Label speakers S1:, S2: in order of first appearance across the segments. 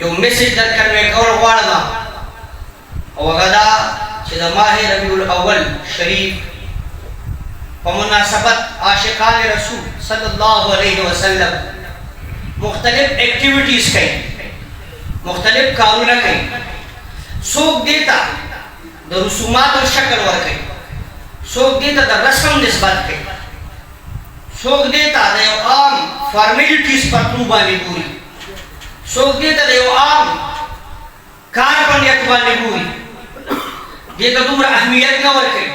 S1: You message درکړ مې کول غواړم او هغه دا چې د ماه ربیع الاول شریف په مناسبت عاشقان رسول صلی الله علیه وسلم مختلف ایکٹیویٹیز کوي، مختلف کارونه کوي. څوک دیتا د رسوماتو شکل ورکوي، څوک دیتا د رسم نسبت کوي، څوک دیتا د یو عام فارمیلټیز په ترو باندې ګوري، څوک دیتا د یو عام کار باندې ګوري، دیتا دومره اهمیت نه ورکوي.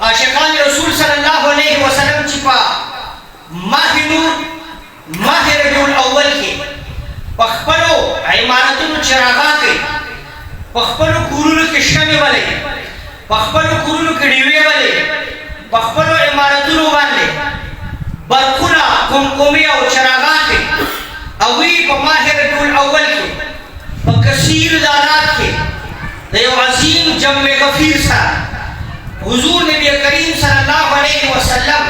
S1: عاشقان رسول صلی الله علیه وسلم چې په ماه نور ماه ربیع الاول کې په خپلو عمارتونو چراغان کوي، په خپلو کورونو کې شمعې بلوي، په خپلو کورونو کې ډیوې بلوي، په خپلو عمارتونو باندې برقونه قمقمې او چراغان کوي. او وی په ماه ربیع الاول کې په کثیر تعداد کې د یو عظیم جمع غفیر سره حضور نبی کریم صلی الله علیه وسلم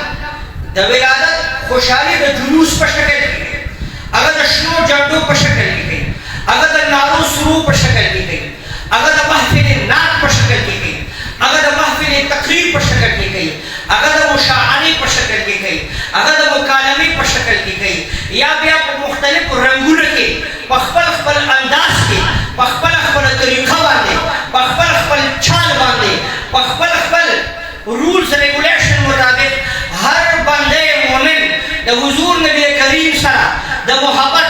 S1: د ولادت خوشحالی د جلوس په شکل کې، هغه د شنو جنډو په شکل کې، هغه د نارو سرو په شکل کې، هغه د محفل نعت په شکل کې، هغه د محفل تقریر په شکل کې، هغه د مشاعرې په شکل کې، هغه د مکالمې په شکل کې، یا بیا په مختلفو رنګونو کې په خپل خپل انداز کې په خپل خپل طریقه باندې په خپل خپل چال باندې په خپل خپل رولز ریګولیشن مطابق هر بنده مومن د حضور نبی کریم سره د محبت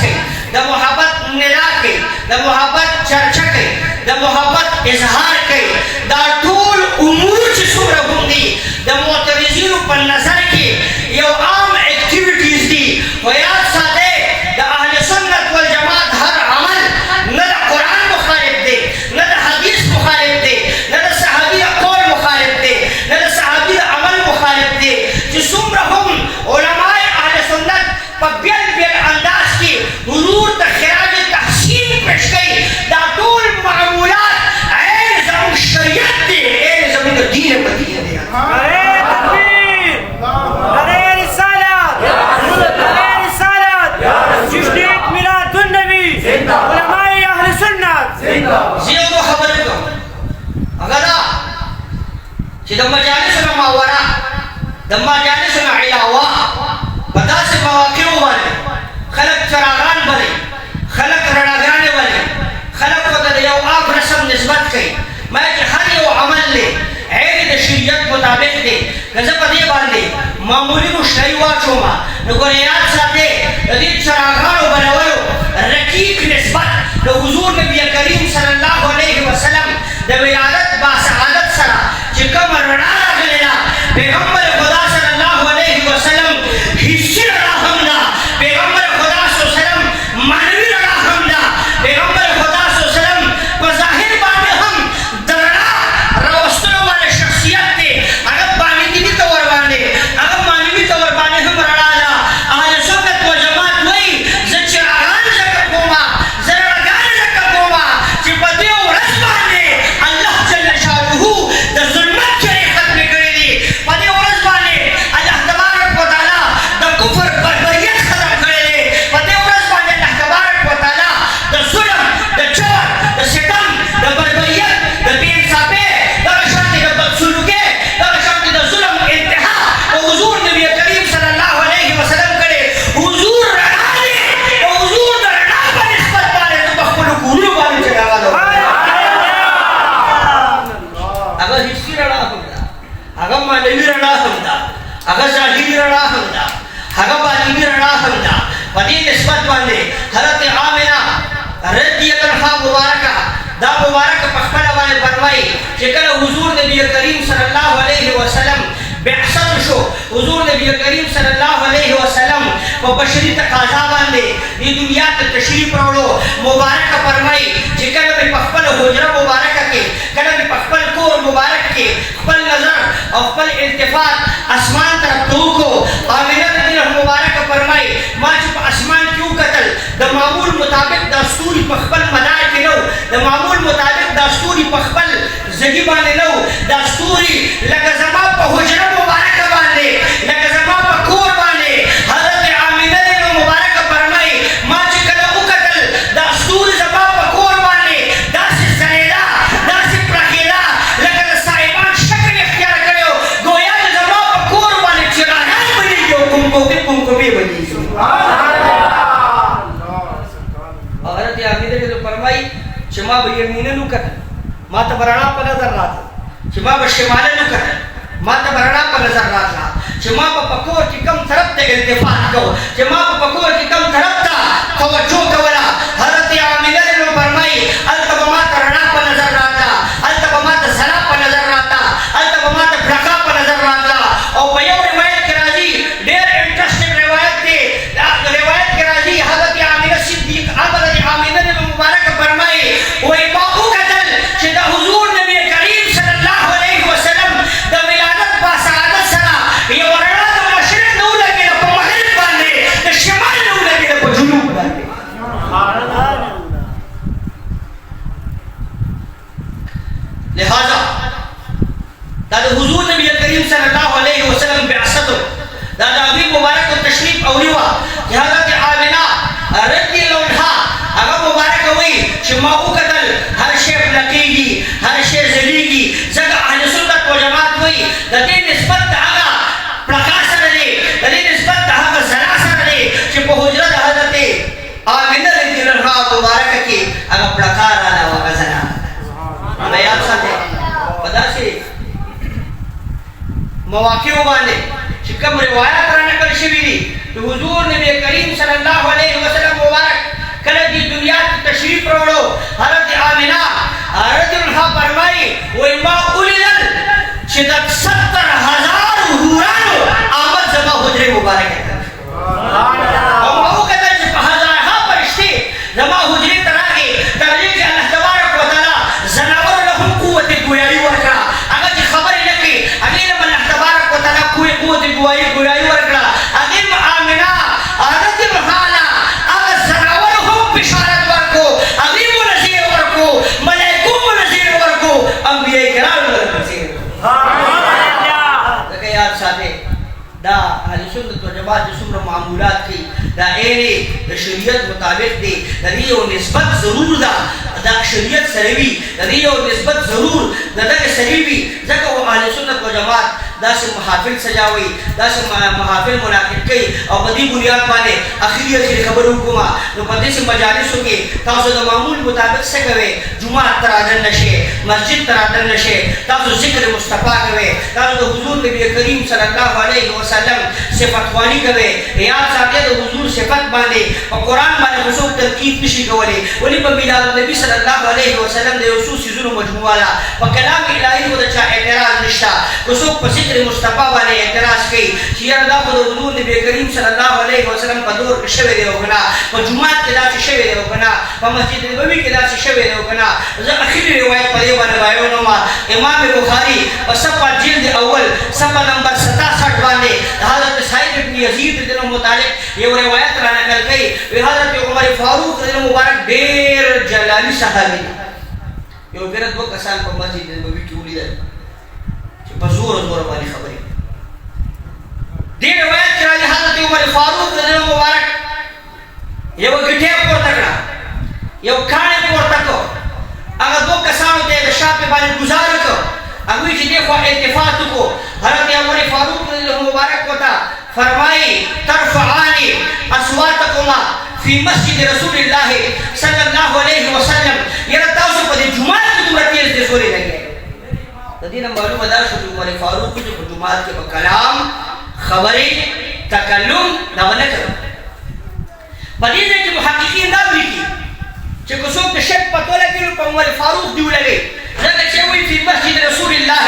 S1: کوي، د محبت ندا کوي، د محبت چرچا کوي، د محبت اظهار کوي. دا ټول امور چې څومره هم دي د معترضینو په نظر کې یو عام ایکټیویټیز دي. خو یاد ساتئ د اهل سنت والجماعت هر عمل نه د قرآن مخالف دی، نه د حدیث مخالف دی، نه د صحابي قول مخالف دی، نه د صحابي عمل مخالف دی. چې څومره هم علماء اهل سنت په بیل بیل انداز کې حضور ته خراج تحسین پیش کوي، دا ټول معمولات عین زموږ شریعت دی، عین زموږ دین مدینه دی. زیادو خبر کوم هغه دا چې د مجالسو ماورا د مجالسو علاوه په داسې مواقعو باندې خلک چراغان بلي، خلک رڼاګانې بلي، خلک ورته د یو عام رسم نسبت کوي. ما چې هر یو عمل دی عین د شریعت مطابق دی، که زه په دې باندې معمولي مشتري واچوم نو ګورې یاد ساتئ د دې چراغانو بلولو رقیق نسبت د حضور نبی کریم صلی الله علیه وسلم د ولادت با سعادت سره چې کومه رڼا راغلې ده، پیغمبر خدا صلی الله علیه وسلم حسي رڼا هم ده، پیغمبر خدا صلی الله علیه وسلم معنوي رڼا هم ده، پیغمبر خدا صلی الله علیه وسلم په ظاهر باندې هم د رڼا راوستلو باندې شخصیت دی، هغه باندې طور باندې هغه معنوي طور باندې هم رڼا ده. اهل سنت والجماعت وایي زه چراغان ذکر کوم، زه رڼاګانې ذکر کوم چې په دې ورځ باندې الله جل شانه د ظلمت چرې ختمې کړې دي، په دې ورځ باندې الله تبارک وتعالی د کفر بربریت ختم کړی دی، په دې ورځ باندې الله تبارک وتعالی د ظلم، د جور، د ستم، د بربریت، د بې انصافۍ، دغه شانتې د بدسلوکۍ، دغه شانتې د ظلم انتها په حضور نبي کریم صلی الله علیه وسلم کړې. حضور رڼا دی، د حضور د رڼا په نسبت باندې زه په خپلو کورونو باندې چراغان هغه حسي رڼا هم ده، هغه معنوي رڼا هم ده، هغه ظاهري رڼا هم ده، هغه باطني رڼا هم ده. په دې نسبت باندې حضرت آمنه رضی الله عنها مبارکه دا مبارکه په خپله باندې فرمایي چې کله حضور نبی کریم صلی الله علیه وسلم بعثت شو، حضور نبی کریم صلی الله علیه وسلم په بشري تقاضا باندې دې دنیا ته تشریف راوړو. مبارکه فرمایي چې کله مې په خپله حجره مبارکه کې، کله مې په خپل کور مبارک کې خپل نظر او خپل التفات اسمان طرف ته وکړو. آمنه رضی الله مبارکه فرمایي ما چې په اسمان کې وکتل د معمول مطابق دا ستوري په خپل مدار کې نه و، د معمول مطابق دا ستوري په خپل ځګي باندې نه و، دا ستوري لکه زما په حجره مبارکه باندې، لکه زما په کور باندې. حضرت آمنه رضی الله مبارکه فرمایي ما چې ما به یمینه نو کتل ما ته برنا په نظر راته چې ما به شماله نو کتل ما ته برنا په نظر راته چې ما په پکور کې کم طرف ته التفات کو چې ما په پکور کې کم طرف ته توجه کوله حضرت آمینه نو فرمایي الته ما ته رڼا په نظر راته الته ما ته سلام په نظر راته الته ما ته برکا په نظر راته او په یو روایت کې راځي ډېر انټرېسټینګ روایت دی روایت کې راځي حضرت آمینه صدیق حضرت آمینه نو مبارک فرمایي وای ما وکتل چې د حضور نبی کریم صلی الله علیه وسلم د ولادت په سعادت سره یو رڼا د مشرق نه ولګېده په مغرب باندې د شمال نه ولګېده په جنوب باندې لہذا دا د حضور نبی کریم صلی الله علیه وسلم بعثت دا د ابي مبارک تشریف اوريوا حضرت آمینه رضی الله عنها هغه مبارک وای چې ما وکتل هر شی پلکېږي هر شی ځلېږي ځکه اهل سنت و جماعت وای د دې نسبت هغه پلکا سره دی د دې نسبت هغه زنا سره دی چې په حجره د حضرت آمینه رضی الله عنها مبارک کې هغه پلکا رااله هغه زنا دا یاد ساتئ په داسې مواقعو باندې چې کوم روایت را نقل شوي دي د حضور نبی کریم صلی الله علیه وسلم مبارک کله دې دنیا ته تشریف راوړو حضرت آمینه رضی الله عنها فرمایي وایي ما ولیدل چې د 70,000 حورانو آمد زما حجرې مبارکې ته او ما وکتل چې په هزارها فرشتې زما حجرې ته راغې تر دې چې الله تبارک وتعالی زناورو له هم قوت ګویایي ورکړه هغه چې خبرې نه کوي هغې له الله تبارک وتعالی قوت ګویایي ورکړه هغې آمینه رضی الله عنها هغه زناورو هم بشارت ورکو هغې مو نظیر ورکو ملایکو مو نظیر ورکو انبیاء کرام مو نظیر ځکه یاد ساتئ دا اهل سنت و جماعت چې څومره معمولات کوي دا غیر د شریعت مطابق دی د دې یو نسبت ضرور ده دا شریعت سره وي د دې یو نسبت ضرور د دغه سره وي ځکه اهل سنت و جماعت داسې محافل سجاوي داسې محافل منعقد کوي او په دې بنیاد باندې اخري خبرو کومه نو په دې مجالسو کې تاسو د معمول مطابق څه کوئ جمعه ته راځل نشئ مسجد ته راځل نشئ تاسو ذکر مصطفی کوئ تاسو د حضور نبی کریم صلی الله علیه وسلم صفت خوانی کوئ یاد ساتئ د حضور صفت باندې او قرآن باندې خصوص ترکیب نشي کولی ولې په میلاد النبي صلی الله علیه وسلم د یو څو څیزونو مجموعه ده په کلام الهي و د چا اعتراض نشته خصوص په ذکر مصطفی باندې اعتراض کوي چې یاره دا خو د حضور نبی کریم صلی الله علیه وسلم په دور کې شوی دی او که نه په جومات کې داسې شوی دی او که نه په مسجد نبوي کې داسې شوی دی او که نه زه اخري روایت په دې باندې وایو امام بخاري په صفحه جلد اول صفحه نمبر 67 باندې حضرت سعید بن یزید رضی الله متعلق یو روایت را نقل کوي وی حضرت عمر فاروق رضی الله مبارک ډېر جلالي صحابي یو بیره دوه کسان په مسجد نبوي کې ولیدل چې په زور باندې خبرې دې روایت کې راځي حضرت عمر فاروق رضی الله مبارک یو ګټه پورته کړه یو کاڼی پورته کړ هغه دوه کسانو ته د شاپې باندې گزار وکړ هغوی چې دې خوا التفات وکړو حضرت عمر فاروق رضی الله مبارک ورته فرمایي ترفعان اصواتکما فی مسجد رسول الله صلی الله علیه وسلم یاره تاسو په دې جومات کې دومره تیز سورې لګئ د دې نه معلومه ده چې عمر فاروق چې په جومات کې په کلام خبرې تکلم دا ونه کړو په دې ځای کې محققین دا لیکي چې که څوک د شک پتو لګي نو په عمر فاروق دی ولګي ځکه چې وایي فی مسجد رسول الله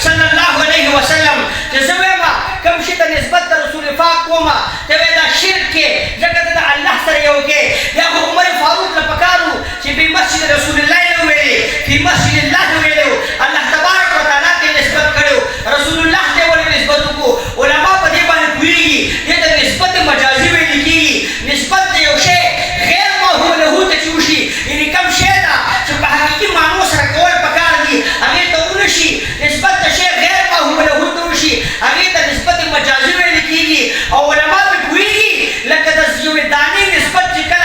S1: صلی الله علیه وسلم چې زه وایم کوم شي ته نسبت د رسول پاک کومه ته وایي دا شرک کې ځکه ته د الله سره یو کې یا خو عمر فاروق له پکارو چې فی مسجد رسول الله نه ویلي فی مسجد الله نه ویلو الله تبارک وتعالی ته نسبت کړو رسول الله ته ولې نسبت وکړو علما په دې باندې پوهېږي دې ته نسبت مجازي ویل کېږي نسبت د یو شی غیر موهوم له ته چې وشي یعنې کوم شی ده چې په حقیقي معنو سره کول پکار دي هغې ته ونشي نسبت د شی غیر موهوم له ته وشي هغې ته نسبت مجازي ویل کېږي او علما پرې پوهېږي لکه د یوې دانې نسبت چې کله